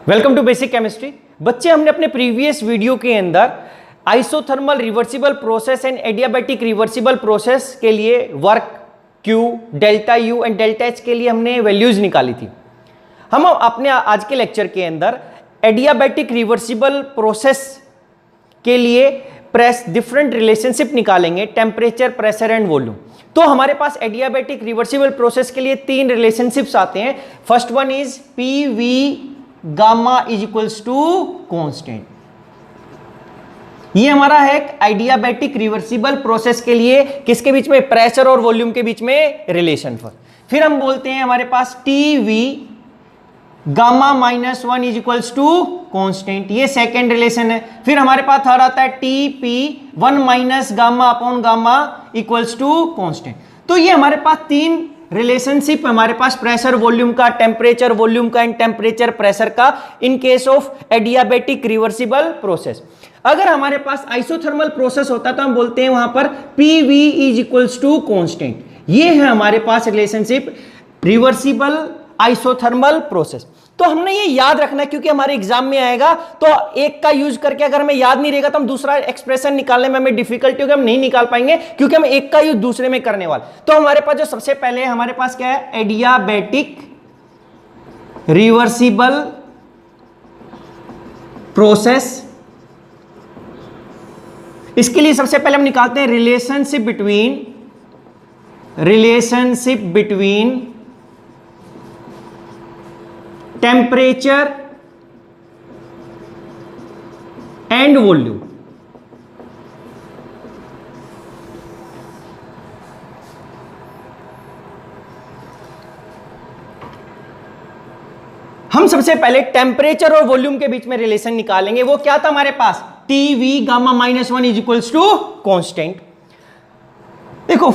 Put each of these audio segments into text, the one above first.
Welcome to basic chemistry. बच्चे, हमने अपने प्रीवियस वीडियो के अंदर isothermal reversible process and adiabatic reversible process के लिए work Q, delta U and delta H के लिए हमने वैल्यूज निकाली थी। हम अपने आज के लेक्चर के अंदर एडियाबैटिक रिवर्सिबल प्रोसेस के लिए डिफरेंट रिलेशनशिप निकालेंगे, टेम्परेचर, प्रेशर एंड वॉल्यूम। तो हमारे पास एडियाबैटिक रिवर्सिबल प्रोसेस के लिए तीन रिलेशनशिप्स आते हैं। First one is P V gamma is equals to constant. ये हमारा है एडियाबैटिक रिवर्सिबल प्रोसेस के लिए किसके बीच में, प्रेशर और वॉल्यूम के बीच में रिलेशन पर। फिर हम बोलते हैं हमारे पास T V gamma minus one is equals to constant, ये सेकेंड रिलेशन है। फिर हमारे पास थर्ड आता है T P one minus gamma upon gamma equals to constant. तो ये हमारे पास तीन रिलेशनशिप हमारे पास प्रेशर वॉल्यूम का, टेम्परेचर वॉल्यूम का एंड टेम्परेचर प्रेशर का in case of adiabatic reversible process. अगर हमारे पास आइसोथर्मल प्रोसेस होता तो हम बोलते हैं वहां पर P V is equals to constant. ये है हमारे पास रिलेशनशिप रिवर्सिबल आइसोथर्मल प्रोसेस। तो हमने ये याद रखना क्योंकि हमारे एग्जाम में आएगा, तो एक का यूज करके अगर हमें याद नहीं रहेगा तो हम दूसरा एक्सप्रेशन निकालने में हमें डिफिकल्टी होगी, हम नहीं निकाल पाएंगे क्योंकि हम एक का यूज दूसरे में करने वाले। तो हमारे पास जो सबसे पहले हमारे पास क्या है, एडियाबैटिक रिवर्सिबल प्रोसेस। इसके लिए सबसे पहले हम निकालते हैं relationship between temperature and volume. हम सबसे पहले टेम्परेचर और वॉल्यूम के बीच में रिलेशन निकालेंगे। वो क्या था हमारे पास, T V gamma minus one is equals to constant. देखो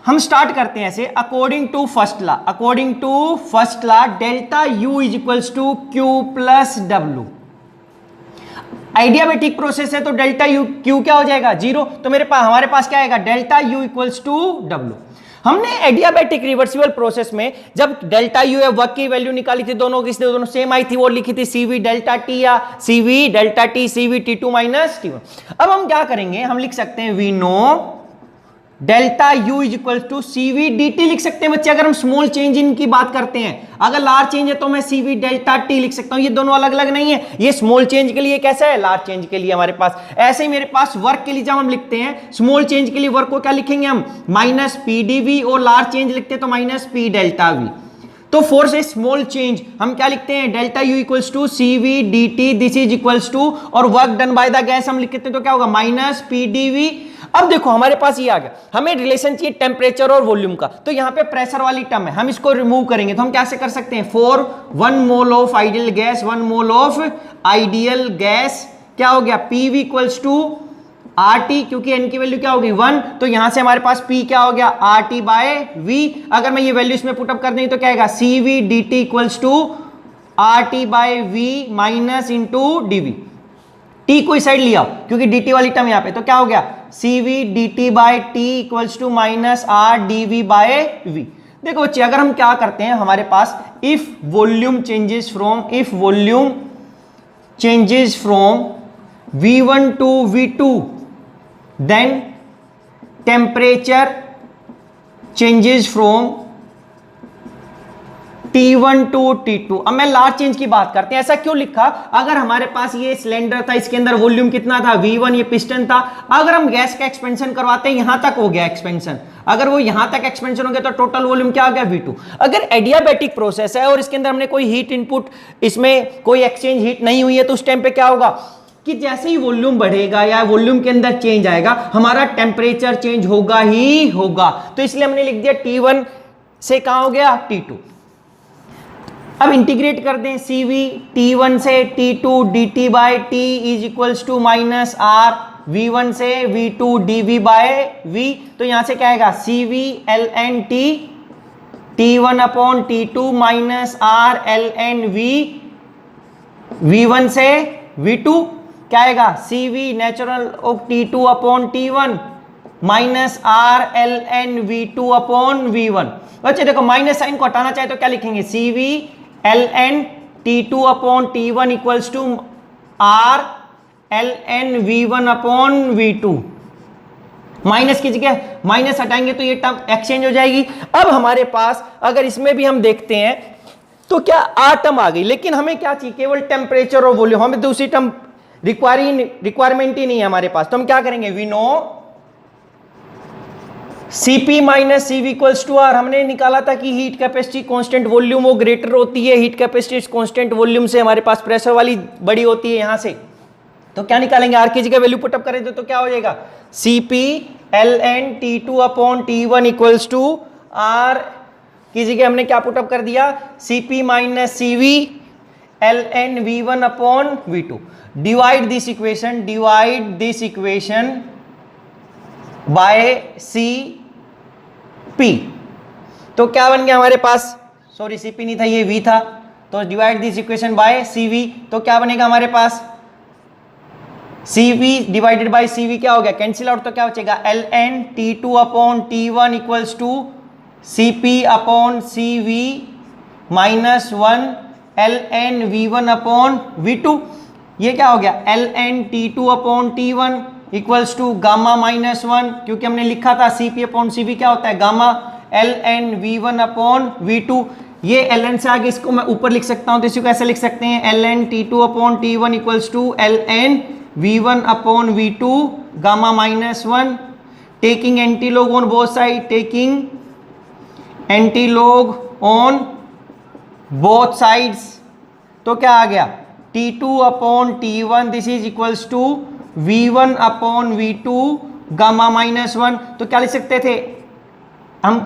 हम स्टार्ट करते हैं ऐसे, according to first law delta U is equals to Q plus W. Adiabatic process है तो डेल्टा यू क्यू क्या हो जाएगा, जीरो। तो हमारे पास क्या आएगा, delta U equals to W. हमने एडियाबैटिक रिवर्सिबल प्रोसेस में जब डेल्टा यू है वर्क की वैल्यू निकाली थी, दोनों सेम आई थी, वो लिखी थी सीवी डेल्टा टी या CV delta T CV T two minus T one. अब हम क्या करेंगे, हम लिख सकते हैं we know delta U is equal to CV D T लिख सकते हैं बच्चे। अगर हम स्मॉल चेंज इनकी बात करते हैं, अगर लार्ज चेंज है तो मैं सीवी डेल्टा टी लिख सकता हूं। ये दोनों अलग अलग नहीं है, ये स्मॉल चेंज के लिए कैसा है, लार्ज चेंज के लिए हमारे पास। ऐसे ही मेरे पास वर्क के लिए जब हम लिखते हैं स्मॉल चेंज के लिए वर्क को क्या लिखेंगे हम, माइनस पी डी वी, और लार्ज चेंज लिखते हैं तो माइनस पी डेल्टा वी। तो फोर से स्मॉल चेंज हम क्या लिखते हैं, delta U equals to CV D T, this is equals to, और work done by the gas हम लिखते हैं तो क्या होगा, माइनस पी डी वी। अब देखो हमारे पास ये आ गया, हमें रिलेशन चाहिए टेम्परेचर और वॉल्यूम का, तो यहां पे प्रेशर वाली टर्म है, हम इसको रिमूव करेंगे तो हम कैसे कर सकते हैं, for 1 mole of ideal gas 1 mole of ideal gas क्या हो गया, P V equals to R T, क्योंकि एन की वैल्यू क्या होगी 1, तो यहां से हमारे पास पी क्या हो गया, आर टी बाय वी। अगर मैं ये वैल्यू इसमें पुटअप कर देंगे तो क्या आएगा, C V D T equals to R T by V minus into D V. T को इस साइड लिया क्योंकि डी टी वाली टर्म यहां पे, तो क्या हो गया, C V D T by T equals to minus R D V by V. देखो बच्चे, अगर हम क्या करते हैं, हमारे पास if volume changes from V1 to V2 then temperature changes from T1 to T2। अब मैं लार्ज चेंज की बात करते हैं। ऐसा क्यों लिखा, अगर हमारे पास ये सिलेंडर था, इसके अंदर वॉल्यूम कितना था V1, ये पिस्टन था, अगर हम गैस का एक्सपेंशन करवाते हैं, यहां तक हो गया एक्सपेंशन, अगर वो यहां तक एक्सपेंशन हो गया तो टोटल वॉल्यूम क्या हो गया, V2। अगर एडियाबैटिक प्रोसेस है और इसके अंदर हमने कोई हीट इनपुट, इसमें कोई एक्सचेंज हीट नहीं हुई है, तो उस टाइम पे क्या होगा कि जैसे ही वॉल्यूम बढ़ेगा या वॉल्यूम के अंदर चेंज आएगा, हमारा टेम्परेचर चेंज होगा ही होगा। तो इसलिए हमने लिख दिया T1 से कहां हो गया, T2। अब इंटीग्रेट कर दें, CV T1 से T2 dt by T is equals to minus R V1 से V2 dV बाय V। तो यहां से क्या आएगा, CV ln T T1 upon T2 minus R ln V V1 से V2 क्या आएगा, CV natural of T2 upon T1 minus R ln V2 upon V1। बच्चे देखो माइनस साइन को हटाना चाहे तो क्या लिखेंगे, CV ln T2 upon T1 equals to R ln V1 upon V2। Minus की जगह माइनस हटाएंगे तो ये टर्म एक्सचेंज हो जाएगी। अब हमारे पास अगर इसमें भी हम देखते हैं तो क्या R टर्म आ गई, लेकिन हमें क्या चाहिए, केवल टेम्परेचर और वॉल्यूम, हमें दूसरी टर्म रिक्वायरमेंट ही नहीं है हमारे पास। तो हम क्या करेंगे, we know Cp minus Cv equals to R. हमने निकाला था कि हीट कैपेसिटी कांस्टेंट वॉल्यूम वो ग्रेटर होती है हीट कैपेसिटी कांस्टेंट वॉल्यूम से, हमारे पास प्रेशर वाली बड़ी होती है यहां से। तो क्या निकालेंगे, आर की जगह वैल्यू पुटअप करें तो क्या हो जाएगा, Cp ln T2 upon T1 equals to R की जगह हमने क्या पुटअप कर दिया, Cp minus Cv ln V1 upon V2। Divide this equation by Cp। तो क्या बन गया हमारे पास, सॉरी Cp नहीं था ये V था, तो divide this equation bye Cv। तो क्या बनेगा हमारे पास, Cv डिवाइडेड बाय Cv क्या हो गया, कैंसिल आउट, तो क्या बचेगा ln T2 upon T1 equals to Cp upon Cv minus 1 ln V1 upon V2। ये क्या हो गया, ln T2 upon T1 equals to gamma minus 1, क्योंकि हमने लिखा था Cp अपॉन Cv क्या होता है gamma, ln V1 upon V2। ये ln से आगे इसको मैं ऊपर लिख सकता हूं, तो इसी को ऐसे लिख सकते हैं ln T2 upon T1 equals to ln V1 upon V2 gamma minus 1, taking antilog on both side, taking antilog on both sides. तो क्या आ गया, T2 upon T1 this is equals to V1 upon V2 gamma minus 1। तो क्या लिख सकते थे हम,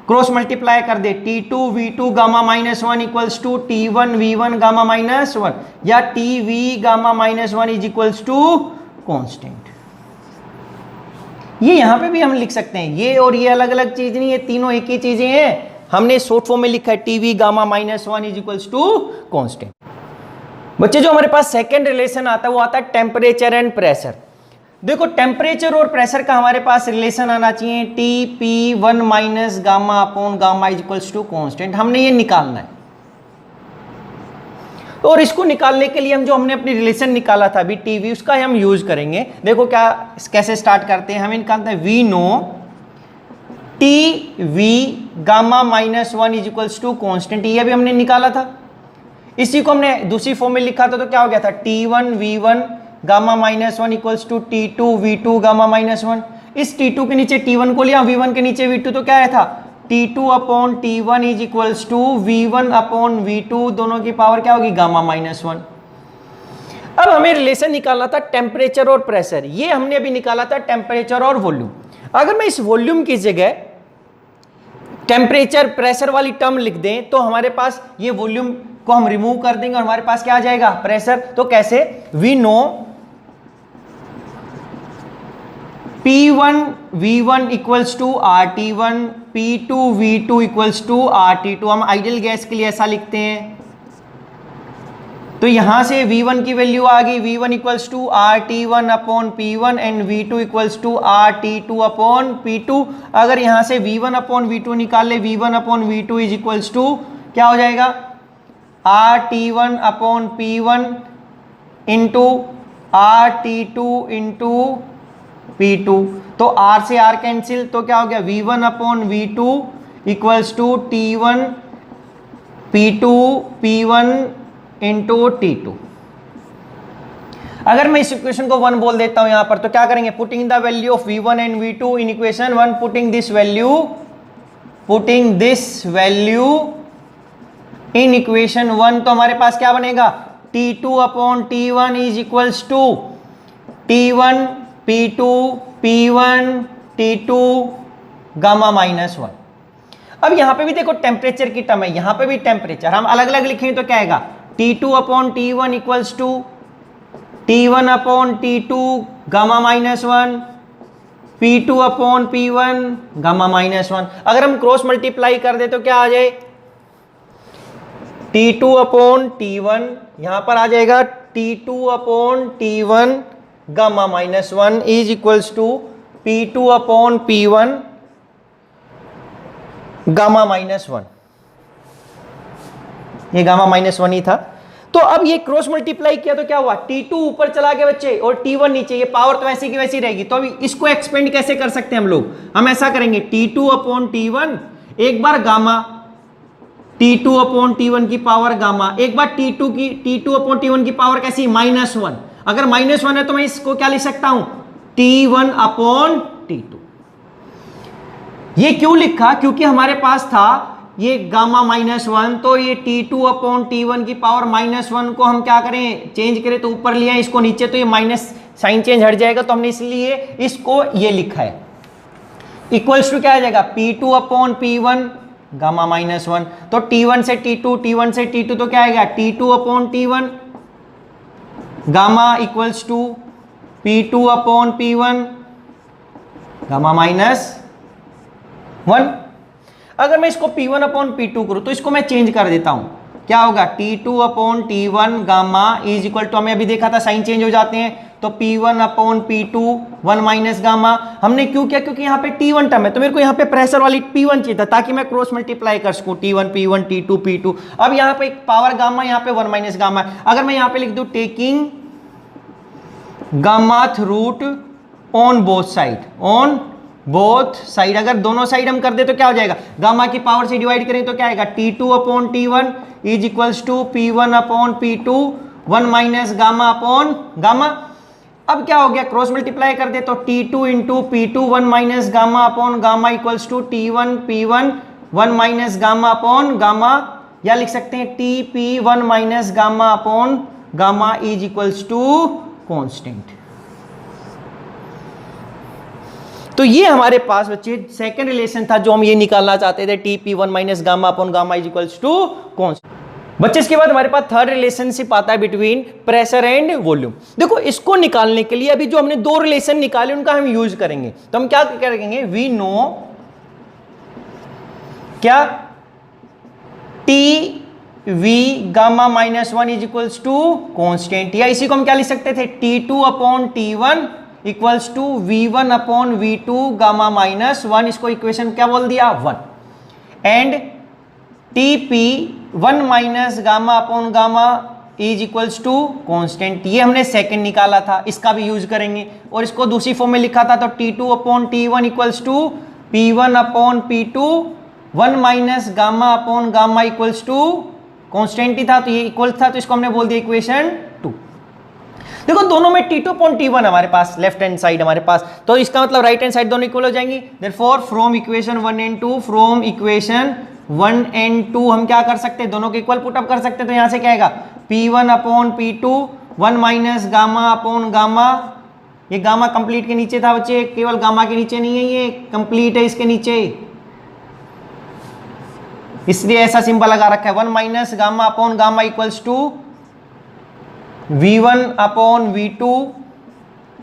क्रॉस मल्टीप्लाई कर दे, T2 V2 gamma minus 1 equals to T1 V1 gamma minus 1, या TV gamma minus 1 is equals to constant. ये यहां पे भी हम लिख सकते हैं, ये और ये अलग अलग चीज नहीं है, तीनों एक ही चीजें हैं। हमने शॉर्ट फॉर्म में लिखा है TV gamma minus 1 is equals to constant. बच्चे जो हमारे पास सेकेंड रिलेशन आता है वो आता है टेम्परेचर एंड प्रेशर। देखो टेम्परेचर और प्रेशर का हमारे पास रिलेशन आना चाहिए Tp1 minus gamma upon gamma is equals to constant. हमने ये निकालना है, और इसको निकालने के लिए हम जो हमने अपनी रिलेशन निकाला था अभी टीवी, उसका हम यूज करेंगे। देखो क्या कैसे स्टार्ट करते हैं, हमें निकालते हैं we know TV gamma minus 1 is equals to constant, ये भी हमने निकाला था। इसी को हमने दूसरी फॉर्म में लिखा था, तो क्या हो गया था T1 V1 gamma minus 1 equals to T2 V2 gamma minus 1। इस T2 के नीचे T1 को लिया, V1 के नीचे V2, तो क्या आया था T2 upon T1 is equals to V1 upon V2, दोनों की पावर क्या होगी गामा माइनस 1। अब हमें रिलेशन निकालना था टेम्परेचर और प्रेशर, ये हमने अभी निकाला था टेम्परेचर और वॉल्यूम। अगर मैं इस वॉल्यूम की जगह टेम्परेचर प्रेशर वाली टर्म लिख दें तो हमारे पास ये वॉल्यूम को हम रिमूव कर देंगे और हमारे पास क्या आ जाएगा प्रेशर। तो कैसे, we know P1 V1 equals to RT1, P2 V2 equals to RT2। हम आइडियल गैस के लिए ऐसा लिखते हैं, तो यहां से V1 की वैल्यू आ गई, V1 equals to RT1 upon P1 and V2 equals to RT2 upon P2। अगर यहां से V1 अपॉन V2 निकाल ले, V1 upon V2 is equals to क्या हो जाएगा RT1 upon P1 into RT2 into P2। तो R से R कैंसिल, तो क्या हो गया V1 upon V2 equals to T1 P2 P1 into T2। अगर मैं इस इक्वेशन को 1 बोल देता हूं यहां पर, तो क्या करेंगे, putting the value of V1 and V2 in equation 1, putting this value in equation 1, तो हमारे पास क्या बनेगा T2 upon T1 is equals to T1 P2 P1 T2 gamma minus 1। अब यहां पे भी देखो टेम्परेचर की टर्म है, यहां पे भी टेम्परेचर हम अलग अलग लिखें तो क्या आएगा T2 upon T1 equals to T1 upon T2 gamma minus 1, P2 upon P1 gamma minus 1। अगर हम क्रॉस मल्टीप्लाई कर दे तो क्या आ जाए T2 अपॉन T1, यहां पर आ जाएगा T2 upon T1 gamma minus 1 is equals to P2 upon P1 gamma minus 1। ये गामा माइनस 1 ही था। तो अब ये क्रॉस मल्टीप्लाई किया तो क्या हुआ, T2 ऊपर चला गया बच्चे और T1 नीचे, ये पावर तो वैसे की वैसी रहेगी। तो अभी इसको एक्सपेंड कैसे कर सकते हैं हम लोग, हम ऐसा करेंगे T2 अपॉन T1, एक बार गामा T2 अपॉन T1 की पावर गामा, एक बार T2 अपॉन T1 की पावर कैसी, -1। अगर -1 है तो मैं इसको क्या लिख सकता हूं, T1 अपॉन T2। ये क्यों लिखा, क्योंकि हमारे पास था ये गामा -1, तो ये T2 अपॉन T1 की पावर -1 को हम क्या करें, चेंज करें तो ऊपर लिया इसको नीचे, तो ये माइनस साइन चेंज हट जाएगा, तो हमने इसलिए इसको ये लिखा है। इक्वल्स टू क्या आ जाएगा, P2 अपॉन P1 गामा -1, तो T1 से T2 तो क्या आएगा, T2 upon T1 gamma equals to P2 upon P1 gamma -1। अगर मैं इसको P1 अपॉन P2 करूं तो इसको मैं चेंज कर देता हूं, क्या होगा, T2 upon T1 gamma is equal to, हमें अभी देखा था साइन चेंज हो जाते हैं, तो P1 upon P2 1 minus gamma. हमने क्यों किया, क्योंकि यहाँ पे T1 टर्म है, तो मेरे को यहाँ पे प्रेशर वाली P1 चाहिए था ताकि मैं क्रॉस मल्टीप्लाई कर सकूं, T1 P1 T2 P2। अब यहाँ पे एक पावर गामा, यहाँ पे 1 माइनस गामा। अगर मैं यहाँ पे लिख दूं taking gammath root on both side, on both side, अगर दोनों साइड हम कर दे तो क्या हो जाएगा, गामा की पावर से डिवाइड करें तो क्या आएगा, T2 upon T1 is equals to P1 upon P2 1 minus gamma upon gamma. अब क्या हो गया, क्रॉस मल्टीप्लाई कर दे तो T2 into P2 1 minus gamma upon gamma equals to T1 P1 1 minus gamma upon gamma, या लिख सकते हैं TP1 minus gamma upon gamma is equals to constant. तो ये हमारे पास बच्चे सेकंड रिलेशन था जो हम ये निकालना चाहते थे, TP1 minus gamma upon gamma is equals to constant. बच्चे इसके बाद हमारे पास थर्ड रिलेशनशिप आता है बिटवीन प्रेशर एंड वॉल्यूम। देखो इसको निकालने के लिए अभी जो हमने दो रिलेशन निकाले उनका हम यूज करेंगे, तो हम क्या करेंगे, वी नो क्या TV gamma -1 is equals to constant, या इसी को हम क्या लिख सकते थे, T2 upon T1 equals to V1 upon V2 gamma -1, इसको इक्वेशन क्या बोल दिया 1, and TP1 minus gamma upon gamma is equals to constant. ये हमने सेकंड निकाला था, इसका भी यूज करेंगे, और इसको दूसरी फॉर्म में लिखा था तो T2 upon T1 equals to P1 upon P2 1 minus gamma upon gamma equals to constant ही था, तो ये इक्वल था, तो इसको हमने बोल दिया इक्वेशन 2। देखो दोनों में T2 अपॉन T1 हमारे पास लेफ्ट हैंड साइड हमारे पास, तो इसका मतलब राइट हैंड साइड दोनों इक्वल हो जाएंगी। Therefore from equation 1 and 2, from equation 1 and 2 हम क्या कर सकते हैं, दोनों के इक्वल पुट अप कर सकते हैं, तो यहां से क्या आएगा, P1 upon P2 1 minus gamma upon gamma, ये गामा कंप्लीट के नीचे था बच्चे, केवल गामा के नीचे नहीं है, ये कंप्लीट है इसके नीचे, इसलिए ऐसा सिंबल लगा रखा है, 1 minus gamma upon gamma equals to V1 upon V2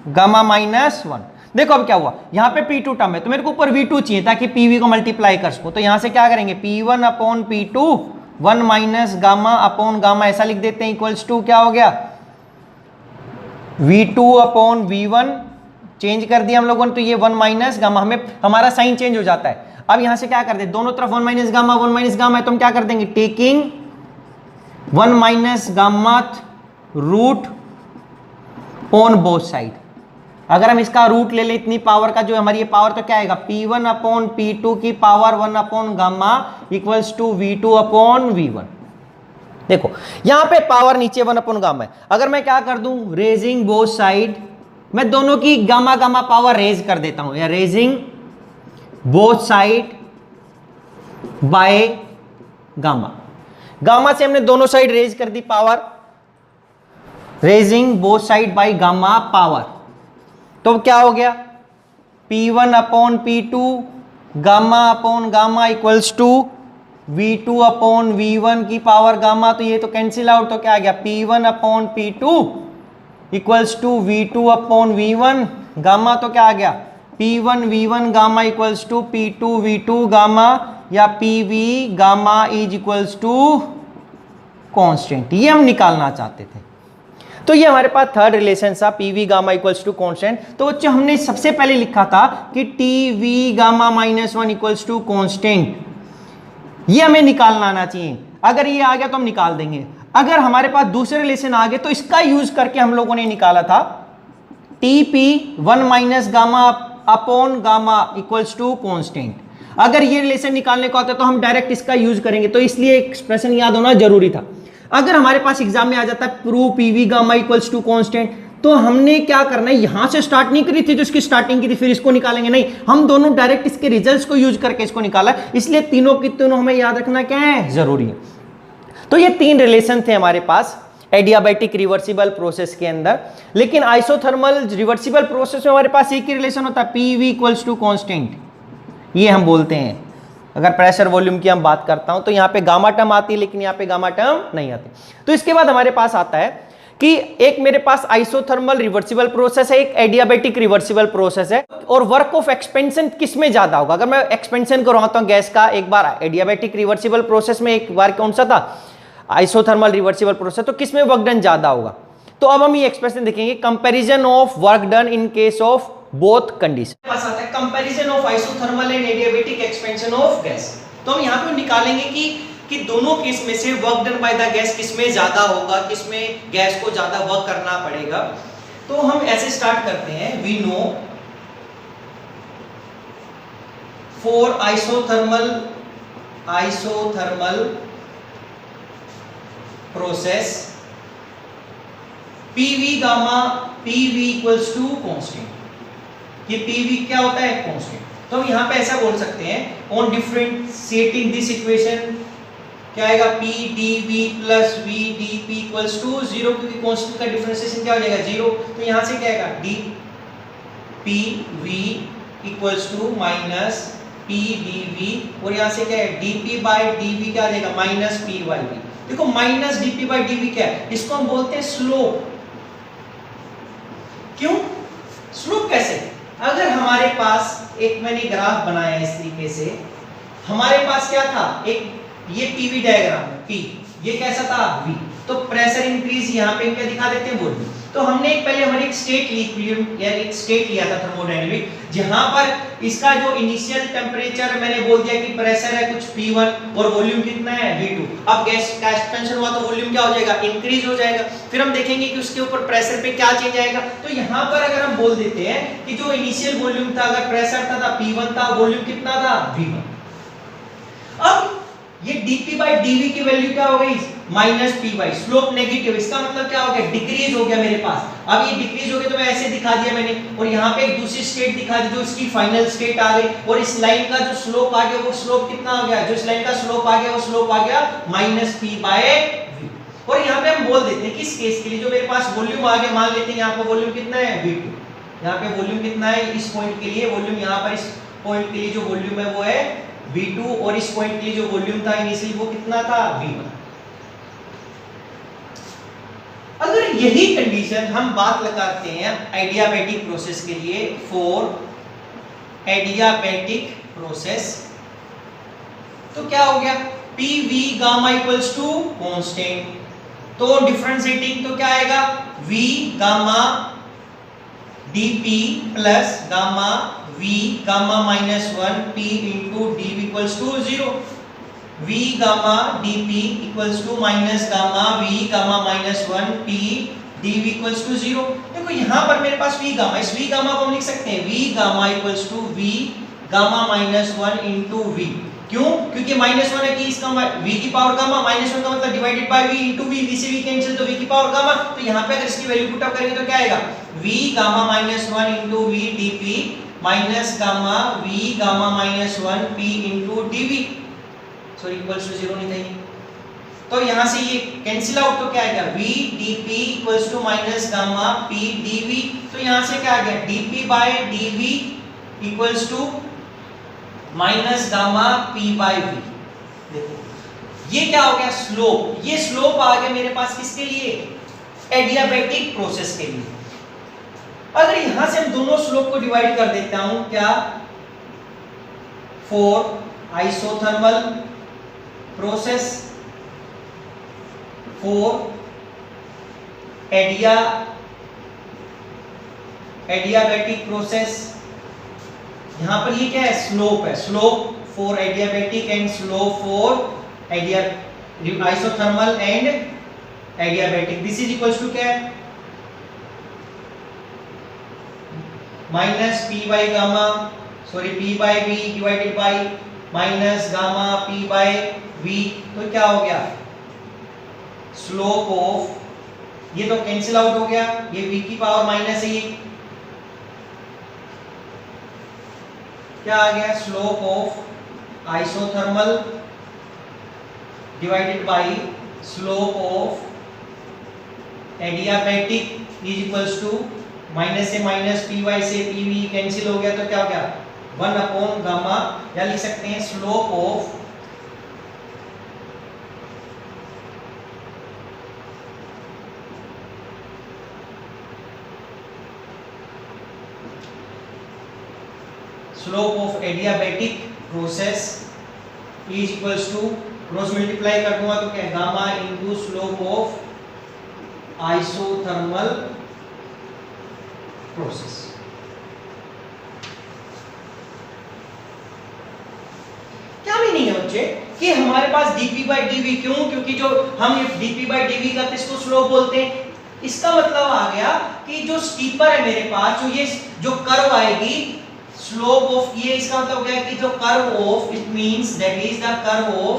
gamma -1। देखो अब क्या हुआ, यहां पे P2 टर्म है तो मेरे को ऊपर V2 चाहिए ताकि PV को मल्टीप्लाई कर सकूं, तो यहां से क्या करेंगे, P1 upon P2 1 minus gamma upon gamma ऐसा लिख देते हैं, इक्वल्स टू क्या हो गया, V2 अपॉन V1 चेंज कर दिया हम लोगों ने, तो ये 1 माइनस गामा, हमें हमारा साइन चेंज हो जाता है। अब यहां से क्या कर दे, दोनों तरफ 1 माइनस गामा है, तो हम क्या कर देंगे, taking 1 minus gamma root on both side. अगर हम इसका रूट ले लें इतनी पावर का, जो हमारी ये पावर, तो क्या आएगा, P1 अपॉन P2 की power 1 upon gamma equals to V2 upon V1। देखो यहां पे पावर नीचे 1 अपॉन गामा है, अगर मैं क्या कर दूं, रेजिंग बोथ साइड, मैं दोनों की गामा गामा पावर रेज कर देता हूं, या raising both side by gamma, gamma से हमने दोनों साइड रेज कर दी power, raising both side by gamma power, तो क्या हो गया, P1 upon P2 gamma upon gamma equals to V2 upon V1 की पावर गामा, तो ये तो कैंसिल आउट, तो क्या आ गया, P1 upon P2 equals to V2 upon V1 gamma, तो क्या आ गया, P1 V1 gamma equals to P2 V2 gamma, या PV gamma is equals to constant, ये हम निकालना चाहते थे। तो ये हमारे पास थर्ड रिलेशन था, PV gamma equals to constant. तो बच्चों हमने सबसे पहले लिखा था कि TV gamma -1 equals to constant, ये हमें निकालना आना चाहिए, अगर ये आ गया तो हम निकाल देंगे। अगर हमारे पास दूसरे रिलेशन आ गए तो इसका यूज करके हम लोगों ने निकाला था TP1 minus gamma upon gamma equals to constant. अगर ये रिलेशन निकालने को आता है तो हम डायरेक्ट इसका यूज करेंगे, तो इसलिए एक्सप्रेशन याद होना जरूरी था। अगर हमारे पास एग्जाम में आ जाता है prove PV gamma equals to constant, तो हमने क्या करना है, यहां से स्टार्ट नहीं करी थी जो इसकी स्टार्टिंग की थी फिर इसको निकालेंगे, नहीं, हम दोनों डायरेक्ट इसके रिजल्ट्स को यूज करके इसको निकाला, इसलिए तीनों की तीनों हमें याद रखना क्या है, जरूरी है। तो ये तीन रिलेशन थे हमारे पास एडियाबैटिक रिवर्सिबल प्रोसेस के अंदर। लेकिन आइसोथर्मल रिवर्सिबल प्रोसेस में हमारे पास एक ही रिलेशन होता है, PV इक्वल्स टू कांस्टेंट, ये हम बोलते हैं। अगर प्रेशर वॉल्यूम की हम बात करता हूं तो यहां पे गामा टर्म आती है, लेकिन यहां पे गामा टर्म नहीं आती। तो इसके बाद हमारे पास आता है कि एक मेरे पास आइसोथर्मल रिवर्सिबल प्रोसेस है, एक एडियाबैटिक रिवर्सिबल प्रोसेस है, और वर्क ऑफ एक्सपेंशन किस में ज्यादा होगा। अगर मैं एक्सपेंशन करवाता हूं गैस का, एक बार एडियाबैटिक रिवर्सिबल प्रोसेस में, एक बार कौन सा था, आइसोथर्मल रिवर्सिबल प्रोसेस, तो किसमें वर्क डन ज्यादा होगा। तो अब हम ये एक्सप्रेशन देखेंगे, comparison of work done in case of both condition. पास आता है comparison of isothermal and adiabatic expansion of gas. तो हम यहां पे निकालेंगे कि दोनों केस में से work done by the gas किसमें ज्यादा होगा, किसमें गैस को ज्यादा वर्क करना पड़ेगा। तो हम ऐसे स्टार्ट करते हैं, we know for isothermal process PV gamma PV equals to constant. ये PV क्या होता है, कांस्टेंट। तो हम यहां पे ऐसा बोल सकते हैं, ऑन डिफरेंशिएटिंग दिस इक्वेशन क्या आएगा, PdV plus VdP equals to 0, क्योंकि कांस्टेंट का डिफरेंशिएशन क्या हो जाएगा, 0। तो यहां से क्या आएगा, dPV equals to minus PdV, और यहां से क्या है, dP बाय dV क्या आ जाएगा, माइनस P बाय V। देखो माइनस dP बाय dV क्या है, इसको हम बोलते हैं स्लोप। क्यों स्लोप, कैसे, अगर हमारे पास एक मैंने ग्राफ बनाया इस तरीके से, हमारे पास क्या था, एक ये PV डायग्राम P, ये कैसा था V, तो प्रेशर इंक्रीज यहाँ पे क्या दिखा देते हैं, वॉल्यूम। तो हमने पहले हमारे एक स्टेट इक्विलिब्रियम या एक स्टेट लिया था थर्मोडायनामिक, जहां पर इसका जो इनिशियल टेंपरेचर मैंने बोल दिया कि प्रेशर है कुछ P1 और वॉल्यूम कितना है V2। अब गैस का एक्सपेंशन हुआ तो वॉल्यूम क्या हो जाएगा, इंक्रीज हो जाएगा। फिर हम देखेंगे कि उसके ऊपर प्रेशर पे क्या चेंज आएगा। तो यहाँ पर अगर हम बोल देते हैं कि जो इनिशियल वॉल्यूम था, अगर प्रेशर था P1 था, वॉल्यूम कितना था V1। अब ये dP by dV की वैल्यू क्या हो गई, minus P by, slope negative, इसका मतलब क्या हो गया, डिक्रीज हो गया मेरे पास। अब ये डिक्रीज हो गया तो मैं ऐसे दिखा दिया मैंने, और यहाँ पे एक दूसरी स्टेट दिखा दी जो इसकी फाइनल स्टेट आ गई, और इस लाइन का जो स्लोप आ गया वो स्लोप कितना हो गया, जो इस लाइन का स्लोप आ गया वो स्लोप आ गया माइनस P बाय V। और यहाँ पे हम बोल देते हैं किस केस के लिए, जो मेरे पास वॉल्यूम आ गया, मान लेते हैं यहाँ पर वॉल्यूम कितना है V2, यहाँ पे वॉल्यूम कितना है इस पॉइंट के लिए, वॉल्यूम यहाँ पर इस पॉइंट के लिए जो वॉल्यूम है वो है V2, और इस पॉइंट के लिए जो वॉल्यूम था इनिशियली वो कितना था V1। अगर यही कंडीशन हम बात लगाते हैं एडियाबैटिक प्रोसेस के लिए, फॉर एडियाबैटिक प्रोसेस, तो क्या हो गया, PV gamma equals to constant, तो डिफरेंशिएटिंग तो क्या आएगा, V gamma dP plus gamma V gamma minus 1 P into dV equals to 0, V gamma dP equals to minus gamma V gamma minus 1 P dV equals to 0। देखो यहाँ पर मेरे पास V gamma, इस V गामा को हम लिख सकते हैं V gamma equals to V gamma minus 1 into V। क्यों, क्योंकि माइनस 1 है कि इसका V की पावर गामा, माइनस 1 का मतलब divided by V into V, V से V कैंसिल तो V की पावर गामा। तो यहाँ पे अगर इसकी वैल्यू पुट अप करेंगे तो क्या आएगा, V gamma minus 1 into V dP minus gamma V gamma minus 1 P into dV, sorry equals to 0 नहीं था ये, तो यहाँ से ये कैंसिल आउट, तो क्या आएगा V dP equals to minus gamma P dV। तो यहाँ से क्या आ गया, dP by dV equals to minus gamma P by V। देखो ये क्या हो गया, स्लोप, ये स्लोप आ गया मेरे पास किसके लिए, एडियाबैटिक प्रोसेस के लिए। अगर यहां से हम दोनों स्लोप को डिवाइड कर देता हूं, क्या, for isothermal process, for adiabatic process, यहां पर ये क्या है, स्लोप है, slope for adiabatic and slope for isothermal and adiabatic. This is equals to क्या है, minus P by gamma, sorry P by V divided by minus gamma P by V. तो क्या हो गया, स्लोप ऑफ, ये तो cancel out हो गया, ये v की पावर माइनस है, ये क्या आ गया, slope of isothermal divided by slope of adiabatic is equals to minus से माइनस पी वाई से पी वी कैंसिल हो गया, तो क्या हो गया 1 अपॉन गामा, या लिख सकते हैं slope of slope of adiabatic process is equals to, cross multiply कर दूंगा तो क्या, gamma into slope of isothermal process. क्या मीनिंग है बच्चे कि हमारे पास dp बाई dv, क्यों, क्योंकि जो हम ये dp बाई dv का किसको स्लोप बोलते हैं, इसका मतलब आ गया कि जो स्टीपर है मेरे पास, जो ये जो कर्व आएगी स्लोप ऑफ, ये इसका मतलब हो गया कि जो curve of, it means that is the curve of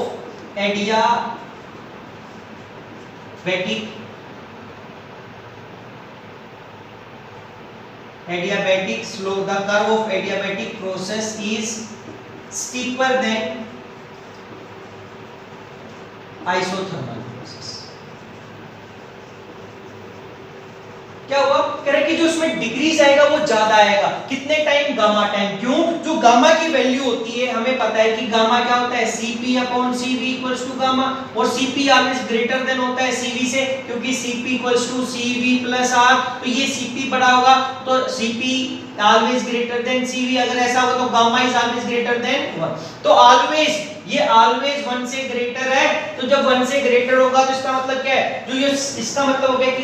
adiabatic slope, the curve of adiabatic process is steeper than isothermal process। क्या हुआ, कह रहे कि जो उसमें डिक्रीज आएगा वो ज्यादा आएगा, कितने टाइम, गामा टाइम। क्यों, जो गामा की वैल्यू होती है, हमें पता है कि गामा क्या होता है, Cp upon Cv equals to gamma, और Cp ऑलवेज ग्रेटर देन होता है Cv से, क्योंकि Cp equals to Cv plus R, तो ये Cp बड़ा होगा, तो Cp always greater than Cv, अगर ऐसा होगा तो gamma is always greater than 1, तो ऑलवेज, ये ऑलवेज 1 से ग्रेटर है, तो जब 1 से ग्रेटर होगा तो इसका मतलब क्या है, जो ये इसका मतलब हो गया कि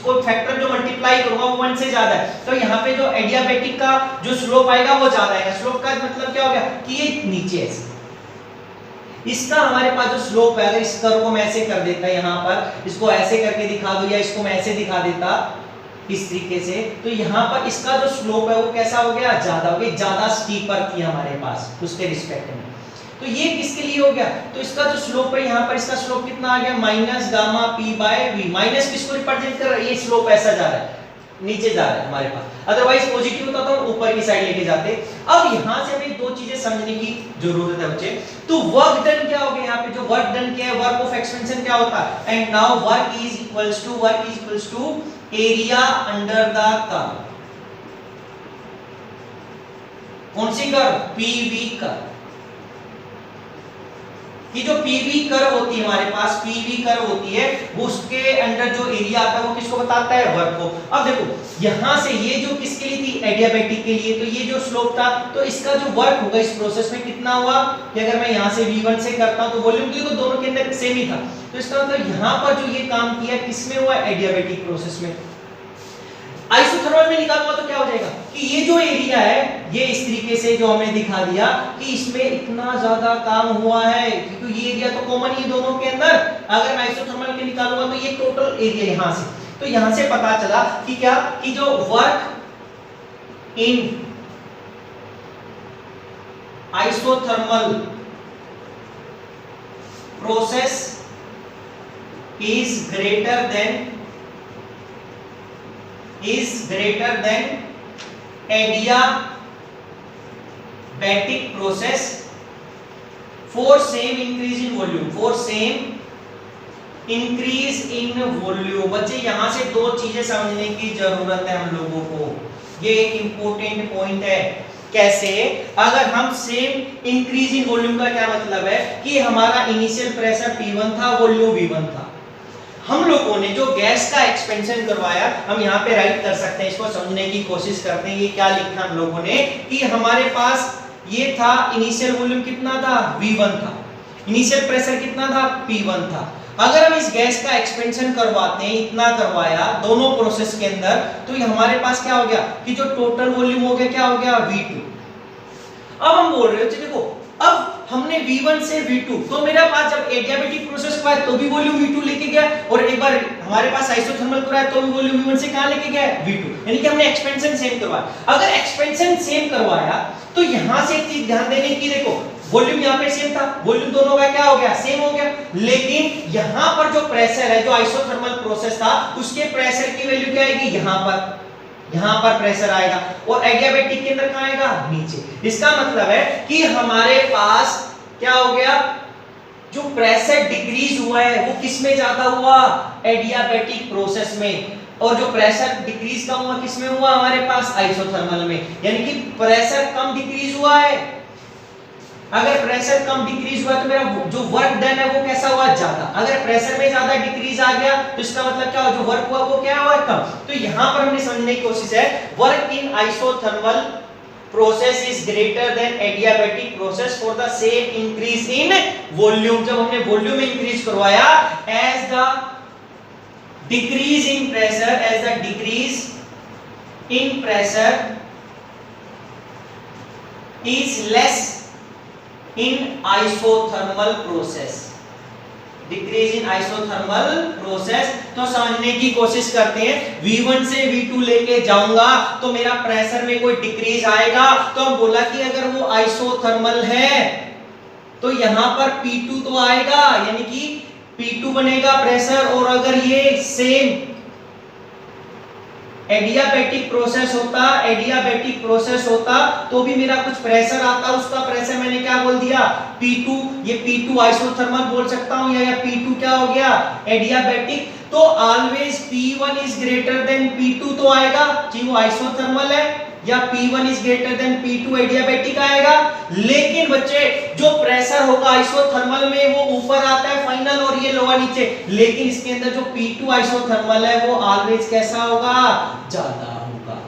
कोई फैक्टर जो मल्टीप्लाई करूंगा वो 1 से ज्यादा है, तो यहाँ पे जो एडियाबैटिक का जो स्लोप आएगा वो ज्यादा आएगा। स्लोप का मतलब क्या हो गया कि ये नीचे है, इसका हमारे पास जो स्लोप है, अगर इस कर्व को मैं ऐसे कर देता, यहाँ पर इसको ऐसे करके दिखा दो, या इसको मैं ऐसे दिखा देता इस तरीके से, तो यहाँ पर इसका जो स्लोप है वो कैसा हो गया, ज्यादा हो गया, ज्यादा स्टीपर थी हमारे पास उसके रिस्पेक्ट में। तो ये किसके लिए हो गया, तो इसका जो स्लोप है यहाँ पर, इसका स्लोप कितना आ गया, minus gamma P by V. Minus किसको रिप्रेजेंट कर रहा है, ये स्लोप ऐसा जा रहा है, नीचे जा रहा है हमारे पास, अदरवाइज पॉजिटिव होता तो ऊपर की साइड लेके जाते। अब यहाँ से हमें दो चीजें समझने की जरूरत है बच्चे। तो वर्क डन क्या हो गया, यहाँ पे जो वर्क डन किया है, वर्क ऑफ एक्सपेंशन क्या होता है, and now work is equals to area under the curve. कौन सी कर्व, पीवी कर्व, कि जो पीवी कर्व होती है हमारे पास, पीवी कर्व होती है, वो उसके अंडर जो एरिया आता है वो किसको बताता है, वर्क को। अब देखो यहां से ये जो किसके लिए थी, एडियाबैटिक के लिए, तो ये जो स्लोप था, तो इसका जो वर्क होगा इस प्रोसेस में कितना हुआ, कि अगर मैं यहां से V1 से करता हूं तो वॉल्यूम तो दोनों के अंदर सेम ही था, तो इसका मतलब यहां पर जो ये काम किया किसमें हुआ, एडियाबैटिक प्रोसेस में। आइसोथर्मल में निकालूंगा तो क्या हो जाएगा कि ये जो एरिया है, ये इस तरीके से जो हमने दिखा दिया कि इसमें इतना ज्यादा काम हुआ है, क्योंकि ये एरिया तो कॉमन ही दोनों के अंदर। अगर मैं आइसोथर्मल के निकालूंगा तो ये टोटल एरिया यहां से, तो यहां से पता चला कि क्या, कि जो work in isothermal process is greater than adiabatic process for same increase in volume, बच्चे यहां से दो चीजें समझने की जरूरत है हम लोगों को, ये एक इंपॉर्टेंट पॉइंट है। कैसे, अगर हम सेम इंक्रीज इन वॉल्यूम का क्या मतलब है कि हमारा इनिशियल प्रेशर P1 था, वॉल्यूम V1 था, हम लोगों ने जो गैस का एक्सपेंशन करवाया, हम यहाँ पे राइट कर सकते हैं, इसको समझने की कोशिश करते हैं। ये क्या लिखा हम लोगों ने कि हमारे पास ये था, इनिशियल वॉल्यूम कितना था, V1 था, इनिशियल प्रेशर कितना था, P1 था। अगर हम इस गैस का एक्सपेंशन करवाते हैं, इतना करवाया दोनों प्रोसेस के अंदर, तो ये हमारे पास क्या हो गया कि जो टोटल वॉल्यूम हो गया क्या हो गया, V2। अब हम बोल रहे हो, देखो अब हमने V1 से V2, तो मेरा पास जब एडियाबैटिक प्रोसेस हुआ तो भी वॉल्यूम V2 लेके गया, और एक बार हमारे पास आइसोथर्मल हो रहा है तो भी वॉल्यूम V1 से कहां लेके गया V2, यानी कि हमने एक्सपेंशन सेम करवाया। अगर एक्सपेंशन सेम करवाया तो यहां से एक चीज ध्यान देने की, देखो वॉल्यूम यहाँ पे सेम था, वॉल्यूम दोनों का क्या हो गया सेम हो गया, लेकिन यहाँ पर जो प्रेशर है, जो आइसोथर्मल प्रोसेस था उसके प्रेशर की वैल्यू क्या आएगी, यहाँ पर प्रेशर आएगा, और एडियाबैटिक के अंदर कहां आएगा नीचे। इसका मतलब है कि हमारे पास क्या हो गया, जो प्रेशर डिक्रीज हुआ है वो किस में ज्यादा हुआ, एडियाबैटिक प्रोसेस में, और जो प्रेशर डिक्रीज कम हुआ किस में हुआ, हमारे पास आइसोथर्मल में, यानी कि प्रेशर कम डिक्रीज हुआ है। अगर प्रेशर कम डिक्रीज हुआ तो मेरा जो वर्क डन है वो कैसा हुआ, ज्यादा। अगर प्रेशर में ज्यादा डिक्रीज आ गया तो इसका मतलब क्या हुआ, जो वर्क हुआ वो क्या हुआ, कम। तो यहां पर हमने समझने की कोशिश है, work in isothermal process is greater than adiabatic process for the same increase in volume। जब हमने वॉल्यूम इंक्रीज करवाया, as the decrease in pressure is less in isothermal process, decrease in isothermal process. तो समझने की कोशिश करते हैं, V1 से V2 लेके जाऊंगा तो मेरा प्रेशर में कोई डिक्रीज आएगा, तो हम बोला कि अगर वो आइसोथर्मल है तो यहां पर P2 तो आएगा, यानी कि P2 बनेगा प्रेशर, और अगर ये सेम एडियाबैटिक प्रोसेस होता तो भी मेरा कुछ प्रेशर आता, उसका प्रेशर मैंने क्या बोल दिया P2, ये P2 आइसोथर्मल बोल सकता हूं, या P2 क्या हो गया एडियाबैटिक। तो always P1 is greater than P2 तो आएगा, चाहे वो आइसोथर्मल है, या P1 is greater than P2 adiabatic आएगा। लेकिन बच्चे जो प्रेशर होगा आइसोथर्मल में वो ऊपर आता है फाइनल, और ये लोअर नीचे, लेकिन इसके अंदर जो P2 आइसोथर्मल है वो ऑलवेज कैसा होगा, ज्यादा होगा।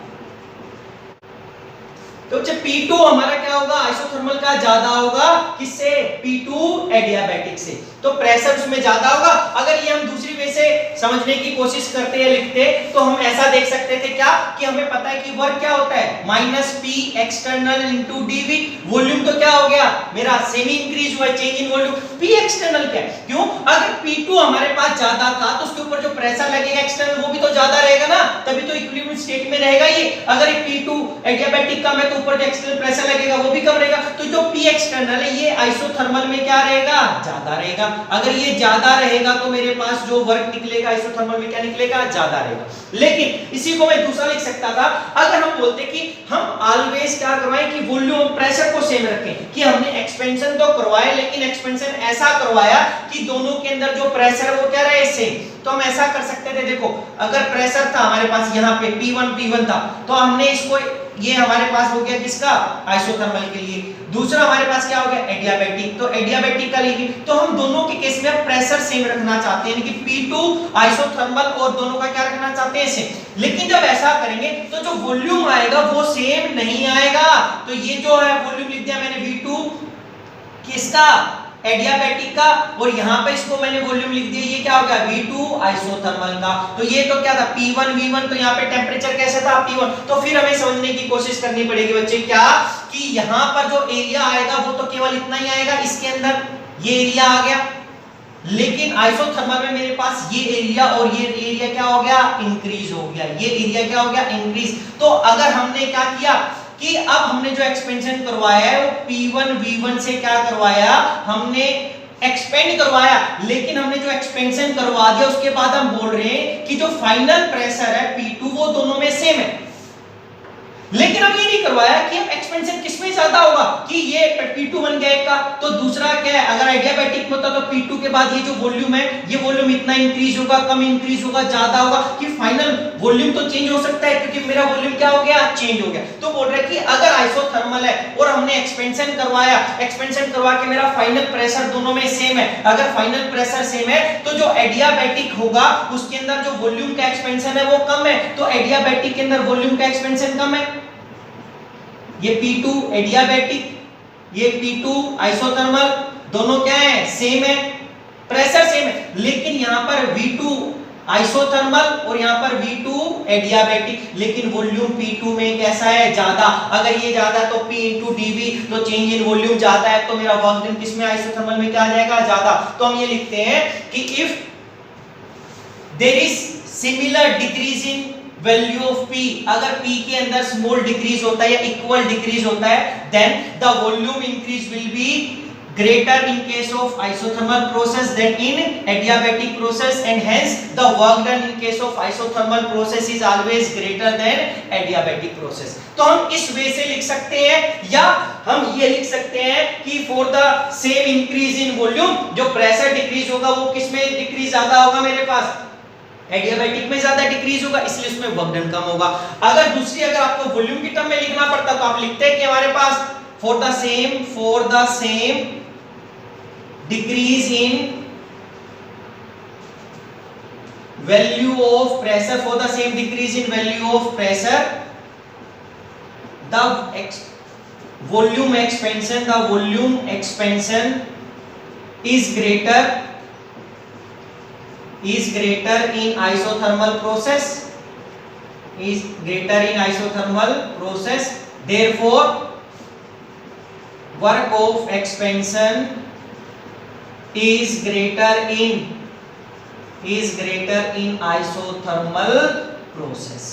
तो जब P2 हमारा क्या होगा, आइसोथर्मल का ज्यादा होगा, किससे, P2 एडियाबैटिक से, तो प्रेशर उसमें ज्यादा होगा। अगर ये हम दूसरी वे से समझने की कोशिश करते हैं, लिखते, तो हम ऐसा देख सकते थे क्या, कि हमें पता है कि वर्क क्या होता है, minus P external into dV। Volume तो क्या हो गया मेरा सेमी इंक्रीज हुआ, change in volume. P external क्या है, क्यों, अगर P2 हमारे पास ज्यादा था तो उसके ऊपर जो प्रेशर लगेगा एक्सटर्नल वो भी तो ज्यादा रहेगा ना, तभी तो इक्विलिब्रियम स्टेट में रहेगा ये। अगर ये P2 एडियाबैटिक कम है तो ऊपर जो एक्सटर्नल प्रेशर लगेगा वो भी कम रहेगा, तो जो P एक्सटर्नल है ये आइसोथर्मल में क्या रहेगा, ज्यादा रहेगा। अगर ये ज्यादा रहेगा तो मेरे पास जो वर्क निकलेगा आइसोथर्मल में क्या निकलेगा, ज्यादा रहेगा। लेकिन इसी को मैं दूसरा लिख सकता था, अगर हम बोलते कि हम ऑलवेज क्या करवाएं कि वॉल्यूम प्रेशर को सेम रखें, कि हमने एक्सपेंशन तो करवाया लेकिन एक्सपेंशन ऐसा करवाया कि दोनों के अंदर जो प्रेशर वो क्या रहे सेम। तो हम ऐसा कर सकते थे, देखो अगर प्रेशर था हमारे पास यहाँ पे P1 था, तो हमने इसको, ये हमारे पास हो गया किसका, आइसोथर्मल के लिए। दूसरा हमारे पास क्या हो गया, एडियाबैटिक, तो एडियाबैटिक का लिए, तो हम दोनों के केस में प्रेशर सेम रखना चाहते हैं, यानी कि P2 आइसोथर्मल और दोनों का क्या रखना चाहते हैं सेम। लेकिन जब ऐसा करेंगे तो जो वॉल्यूम आएगा वो सेम नहीं आएगा। तो ये जो है वॉल्यूम लिख दिया मैंने V2 किसका, एडियाबैटिक का, और यहां पे इसको मैंने वॉल्यूम लिख दिया, ये क्या हो गया V2 आइसोथर्मल का। तो ये तो क्या था P1 V1, तो यहाँ पे टेम्परेचर कैसे था P1। तो फिर हमें समझने की कोशिश करनी पड़ेगी बच्चे, क्या कि यहाँ पर जो एरिया आएगा वो तो केवल इतना ही आएगा, इसके अंदर ये एरिया आ गया, लेकिन आइसोथर्मल में मेरे पास ये एरिया और ये एरिया क्या हो गया, इंक्रीज हो गया, ये एरिया क्या हो गया, इंक्रीज। तो अगर हमने क्या किया कि अब हमने जो एक्सपेंशन करवाया है वो P1 V1 से क्या करवाया, हमने एक्सपेंड करवाया, लेकिन हमने जो एक्सपेंशन करवा दिया उसके बाद हम बोल रहे हैं कि जो फाइनल प्रेशर है P2 वो दोनों में सेम है। लेकिन हम ये नहीं करवाया कि हम एक्सपेंशन किसमें ज्यादा होगा, कि ये P2 बन गया एक का, तो दूसरा क्या है, अगर एडियाबैटिक में होता तो P2 के बाद ये जो वॉल्यूम है ये वॉल्यूम इतना इंक्रीज होगा, कम इंक्रीज होगा, ज्यादा होगा, कि फाइनल वॉल्यूम तो चेंज हो सकता है, क्योंकि मेरा वॉल्यूम क्या हो गया, चेंज हो गया। तो बोल रहे कि अगर आइसोथर्मल है और हमने एक्सपेंशन करवाया, एक्सपेंशन करवा के मेरा फाइनल प्रेशर दोनों में सेम है, अगर फाइनल प्रेशर सेम है तो जो एडियाबैटिक होगा उसके अंदर जो वॉल्यूम का एक्सपेंशन है वो कम है, तो एडियाबैटिक के अंदर वॉल्यूम का एक्सपेंशन कम है। ये P2 एडियाबैटिक, ये P2 आइसोथर्मल, दोनों क्या है, सेम है, प्रेशर सेम है, लेकिन यहाँ पर V2 आइसोथर्मल और यहाँ पर V2 एडियाबैटिक, लेकिन वॉल्यूम P2 में कैसा है, ज्यादा। अगर ये ज्यादा तो P into dV, तो चेंज इन वॉल्यूम ज्यादा है, तो मेरा वर्क डन किसमें, आइसोथर्मल में क्या आ जाएगा, ज्यादा। तो हम ये लिखते हैं कि if there is similar decrease in value of P, अगर P के अंदर स्मॉल डिक्रीज होता है या इक्वल डिक्रीज होता है, then the volume increase will be greater in case of isothermal process than in adiabatic process, and hence the work done in case of isothermal process is always greater than adiabatic process. तो हम इस वे से लिख सकते हैं, या हम ये लिख सकते हैं कि for the same increase in volume, जो प्रेशर डिक्रीज होगा वो किस में डिक्रीज ज्यादा होगा, मेरे पास एडियाबैटिक में ज्यादा डिक्रीज होगा, इसलिए उसमें वर्क डन कम होगा। अगर दूसरी अगर आपको वॉल्यूम की टर्म में लिखना पड़ता तो आप लिखते हैं कि हमारे पास for the same decrease in value of pressure, for the same decrease in value of pressure, the volume expansion is greater in isothermal process, therefore work of expansion is greater in isothermal process।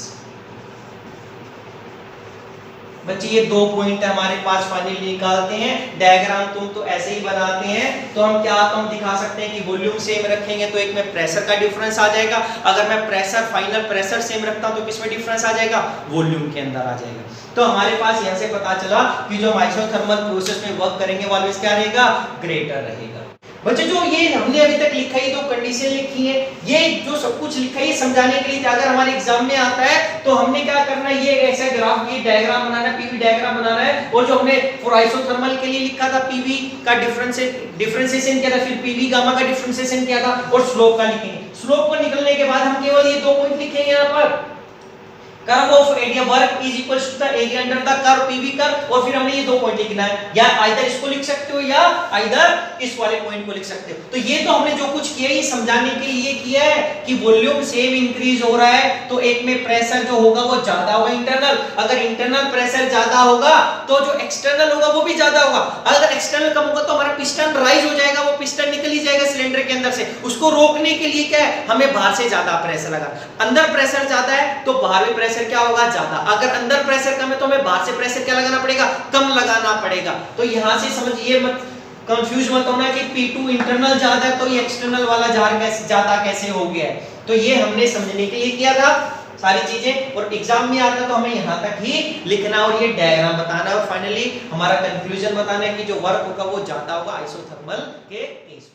बच्चे ये दो point है हमारे पास, finally निकालते हैं। Diagram तुम तो ऐसे ही बनाते हैं, तो हम दिखा सकते हैं कि वॉल्यूम सेम रखेंगे तो एक में प्रेशर का डिफरेंस आ जाएगा, अगर मैं प्रेशर फाइनल प्रेशर सेम रखता हूं तो किसमें डिफरेंस आ जाएगा, वॉल्यूम के अंदर आ जाएगा। तो हमारे पास यहां से पता चला कि जो आइसोथर्मल प्रोसेस में वर्क करेंगे वो ऑलवेज क्या रहेगा, ग्रेटर रहेगा। बच्चे जो ये हमने अभी तक लिखा है, दो कंडीशन लिखी है, ये जो सब कुछ लिखा है ये समझाने के लिए, अगर हमारे एग्जाम में आता है तो हमने क्या करना है, ये ऐसा ग्राफ, ये डायग्राम बनाना है, पीवी डायग्राम बनाना है, और जो हमने फॉर आइसोथर्मल के लिए लिखा था पीवी का डिफरेंशिएशन किया था, फिर पीवी गामा का डिफरेंशिएशन किया था, और स्लोप का लिखेंगे। स्लोप को निकलने के बाद हम केवल ये दो पॉइंट लिखेंगे यहाँ पर, curve of area work is equals to the area under the curve PV curve, और फिर हमने ये दो पॉइंट लिखना है, या आइदर इसको लिख सकते हो या आइदर इस वाले पॉइंट को लिख सकते हो। तो ये तो हमने जो कुछ किया ये समझाने के लिए किया है कि वॉल्यूम सेम इंक्रीज हो रहा है तो एक में प्रेशर जो होगा वो ज्यादा होगा इंटरनल, अगर इंटरनल प्रेशर ज्यादा होगा तो जो एक्सटर्नल होगा वो भी ज्यादा होगा, अगर एक्सटर्नल कम होगा तो हमारा पिस्टन राइज हो जाएगा, वो पिस्टन निकल ही जाएगा सिलेंडर के अंदर से। उसको रोकने के लिए क्या है, हमें बाहर से ज्यादा प्रेशर लगा, अंदर प्रेशर ज्यादा है तो बाहर भी प्रेशर क्या होगा, ज्यादा, अगर अंदर प्रेशर कम है तो हमें बाहर से प्रेशर क्या लगाना पड़ेगा, कम लगाना पड़ेगा। तो यहां से समझिए, मत कंफ्यूज मत होना कि P2 इंटरनल ज्यादा है तो ये एक्सटर्नल वाला ज्यादा कैसे हो गया है। तो ये हमने समझने के लिए किया था सारी चीजें, और एग्जाम में आता तो हमें यहां तक ही लिखना और ये डायग्राम बताना, और फाइनली हमारा कंक्लूजन बताना है कि जो वर्क होगा वो ज्यादा होगा आइसोथर्मल के केस में।